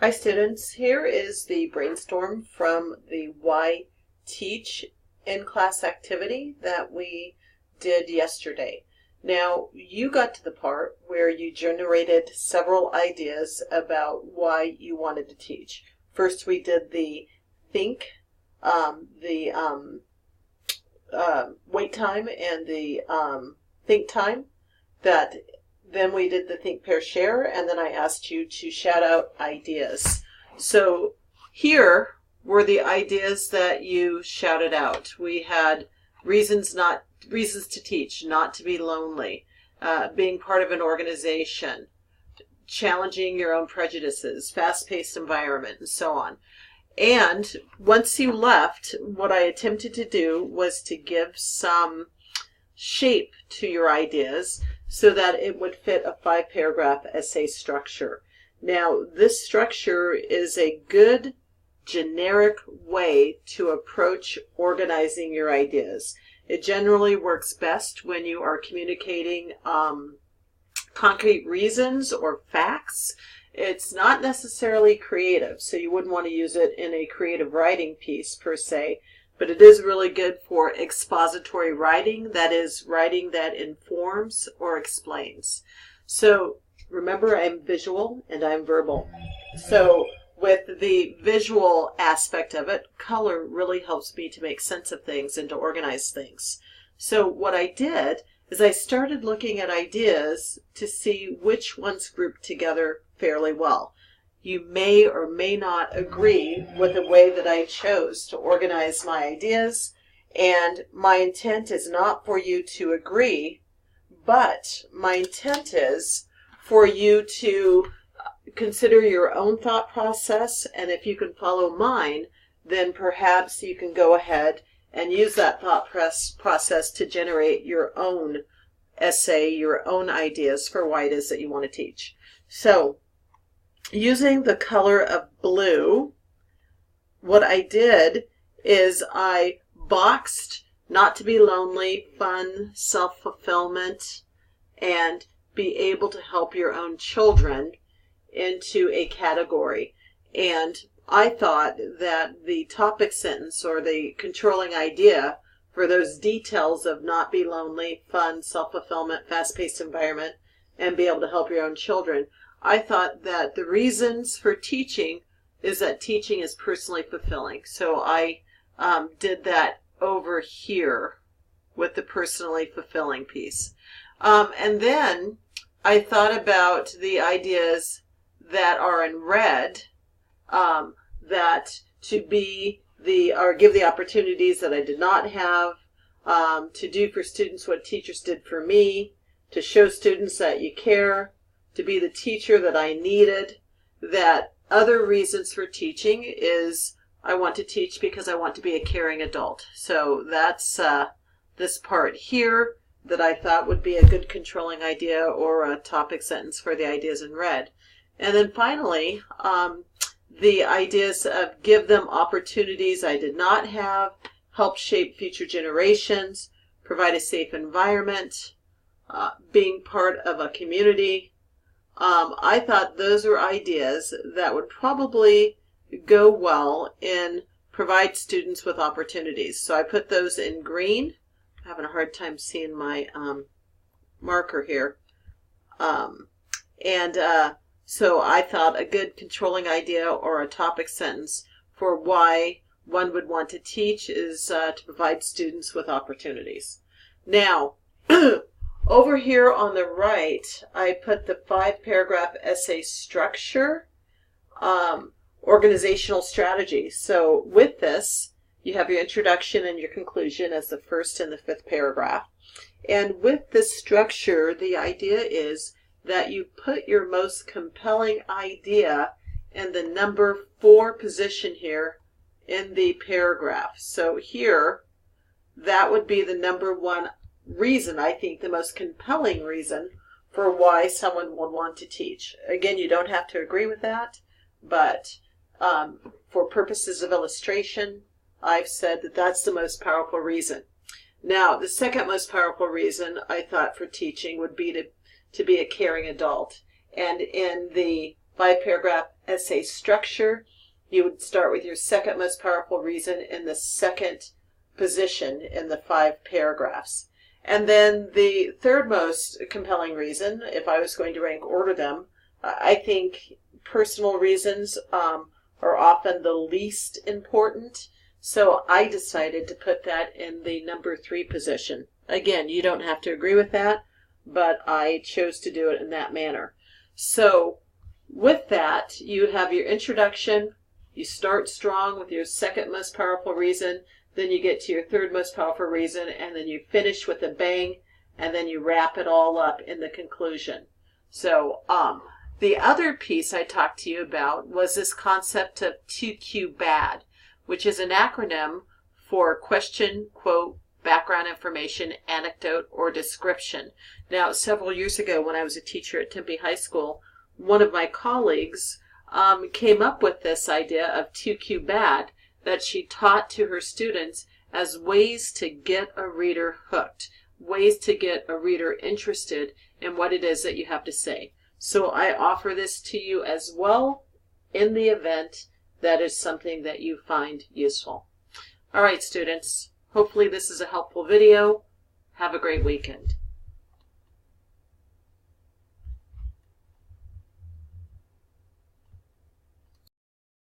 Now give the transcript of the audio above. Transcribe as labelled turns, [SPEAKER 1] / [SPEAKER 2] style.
[SPEAKER 1] Hi students, here is the brainstorm from the Why Teach in-class activity that we did yesterday. Now, you got to the part where you generated several ideas about why you wanted to teach. First, we did the think, wait time and the think time. Then we did the think, pair, share, and then I asked you to shout out ideas. So here were the ideas that you shouted out. We had reasons to teach, not to be lonely, being part of an organization, challenging your own prejudices, fast-paced environment, and so on. And once you left, what I attempted to do was to give some shape to your ideas so that it would fit a 5-paragraph essay structure. Now, this structure is a good generic way to approach organizing your ideas. It generally works best when you are communicating concrete reasons or facts. It's not necessarily creative, so you wouldn't want to use it in a creative writing piece per se, but it is really good for expository writing, that is, writing that informs or explains. So remember, I'm visual and I'm verbal. So with the visual aspect of it, color really helps me to make sense of things and to organize things. So what I did is I started looking at ideas to see which ones grouped together fairly well. You may or may not agree with the way that I chose to organize my ideas, and my intent is not for you to agree, but my intent is for you to consider your own thought process, and if you can follow mine, then perhaps you can go ahead and use that thought process to generate your own essay, your own ideas for why it is that you want to teach. So, using the color of blue, what I did is I boxed not to be lonely, fun, self-fulfillment, and be able to help your own children into a category. And I thought that the topic sentence or the controlling idea for those details of not be lonely, fun, self-fulfillment, fast-paced environment, and be able to help your own children, I thought that the reasons for teaching is that teaching is personally fulfilling. So I did that over here with the personally fulfilling piece. And then I thought about the ideas that are in red, that to be or give the opportunities that I did not have, to do for students what teachers did for me, to show students that you care, to be the teacher that I needed. That other reasons for teaching is I want to teach because I want to be a caring adult. So that's this part here that I thought would be a good controlling idea or a topic sentence for the ideas in red. And then finally, the ideas of give them opportunities I did not have, help shape future generations, provide a safe environment, being part of a community. I thought those were ideas that would probably go well in provide students with opportunities. So I put those in green. I'm having a hard time seeing my marker here. So I thought a good controlling idea or a topic sentence for why one would want to teach is to provide students with opportunities. Now, over here on the right, I put the 5-paragraph essay structure, organizational strategy. So with this, you have your introduction and your conclusion as the first and the 5th paragraph. And with this structure, the idea is that you put your most compelling idea in the number 4 position here in the paragraph. So here, that would be the number 1 reason, I think, the most compelling reason for why someone would want to teach. Again, you don't have to agree with that, but for purposes of illustration, I've said that that's the most powerful reason. Now, the second most powerful reason I thought for teaching would be to be a caring adult. And in the 5-paragraph essay structure. You would start with your second most powerful reason in the second position in the 5 paragraphs. And then the third most compelling reason, if I was going to rank order them, I think personal reasons are often the least important. So I decided to put that in the number 3 position. Again, you don't have to agree with that, but I chose to do it in that manner. So with that, you have your introduction. You start strong with your second most powerful reason, then you get to your third most powerful reason, and then you finish with a bang, and then you wrap it all up in the conclusion. So the other piece I talked to you about was this concept of 2Q BAD, which is an acronym for question, quote, background information, anecdote, or description. Now, several years ago when I was a teacher at Tempe High School, one of my colleagues came up with this idea of 2Q BAD that she taught to her students as ways to get a reader hooked, ways to get a reader interested in what it is that you have to say. So I offer this to you as well in the event that is something that you find useful. All right, students, hopefully this is a helpful video. Have a great weekend.